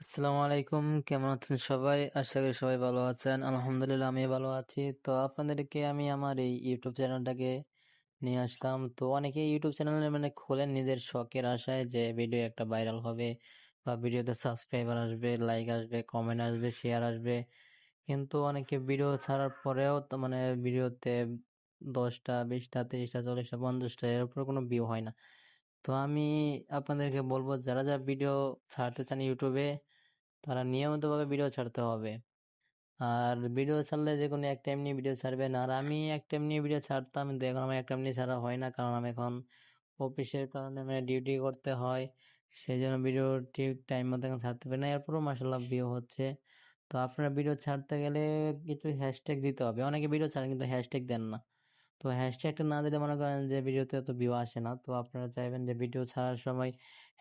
আসসালামু আলাইকুম, কেমন আছেন সবাই? আশা করি সবাই ভালো আছেন। আলহামদুলিল্লাহ আমি ভালো আছি। তো আপনাদেরকে আমি আমার এই ইউটিউব চ্যানেলটাকে নিয়ে আসলাম। তো অনেকে ইউটিউব চ্যানেল মানে খোলেন নিজের শখের আশায় যে ভিডিও একটা ভাইরাল হবে বা ভিডিওতে সাবস্ক্রাইবার আসবে, লাইক আসবে, কমেন্ট আসবে, শেয়ার আসবে। কিন্তু অনেকে ভিডিও ছাড়ার পরেও তো মানে ভিডিওতে 10টা, 20টা, 30টা, 40টা, 50টা এর উপর কোনো ভিউ হয় না। তো আমি আপনাদেরকে বলবো যারা যারা ভিডিও ছাড়তে চান ইউটিউবে তারা নিয়মিতভাবে ভিডিও ছাড়তে হবে। আর ভিডিও ছাড়লে যে কোনো এক টাইম নিয়ে ভিডিও ছাড়বেন। আর আমি এক টাইম নিয়ে ভিডিও ছাড়তাম, কিন্তু এখন আমার এক টাইম নিয়ে ছাড়া হয় না, কারণ আমি এখন অফিসের কারণে মানে ডিউটি করতে হয়। সেই জন্য ভিডিও ঠিক টাইম মতো এখন ছাড়তে পারি না। এরপরও মাসাল্লাহ ভিউ হচ্ছে। তো আপনারা ভিডিও ছাড়তে গেলে কিছু হ্যাশট্যাগ দিতে হবে। অনেকে ভিডিও ছাড়েন কিন্তু হ্যাশট্যাগ দেন না। তো হ্যাশট্যাগটা না দিলে মনে করেন যে ভিডিওতে এত ভিউ আসে না। তো আপনারা চাইবেন যে ভিডিও ছাড়ার সময়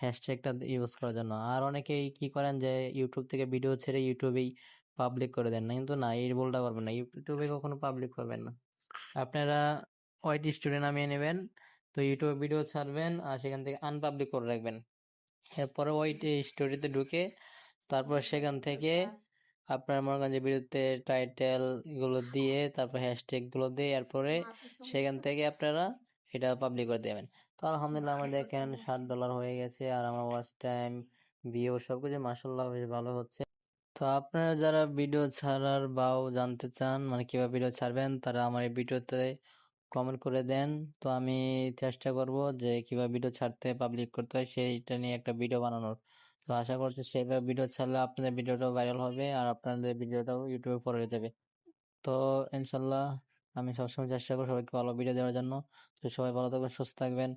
হ্যাশট্যাগটা ইউজ করার জন্য। আর অনেকেই কি করেন যে ইউটিউব থেকে ভিডিও ছেড়ে ইউটিউবেই পাবলিক করে দেন না, কিন্তু না, এই ভুলটা করবেন না, ইউটিউবে কখনো পাবলিক করবেন না। আপনারা ওয়াইটি স্টুডেন্ট নামিয়ে নেবেন, তো ইউটিউবে ভিডিও ছাড়বেন আর সেখান থেকে আনপাবলিক করে রাখবেন। এরপরে ওইটি স্টোরিতে ঢুকে তারপর সেখান থেকে আপনার মনে করেন যে ভিডিওতে টাইটেল এগুলো দিয়ে তারপর হ্যাশট্যাগ গুলো দিয়ে এরপরে সেখান থেকে আপনারা এটা পাবলিক করে দেবেন। তো আলহামদুলিল্লাহ আমার দেখেন $7 হয়ে গেছে, আর আমার ওয়াচ টাইম, ভিউ সবকিছু মাসাল্লাহ বেশ ভালো হচ্ছে। তো আপনারা যারা ভিডিও ছাড়ার বাও জানতে চান মানে কিভাবে ভিডিও ছাড়বেন, তারা আমার এই ভিডিওতে কমেন্ট করে দেন। তো আমি চেষ্টা করব যে কিভাবে ভিডিও ছাড়তে পাবলিক করতে হয় সেইটা নিয়ে একটা ভিডিও বানানোর। তো আশা করছি সেইভাবে ভিডিও ছাড়লে আপনাদের ভিডিওটাও ভাইরাল হবে আর আপনাদের ভিডিওটাও ইউটিউবে পড়ে যাবে। তো ইনশাল্লাহ আমি সবসময় চেষ্টা করবো সবাইকে ভালো ভিডিও দেওয়ার জন্য। তো সবাই ভালো থাকবেন, সুস্থ থাকবেন।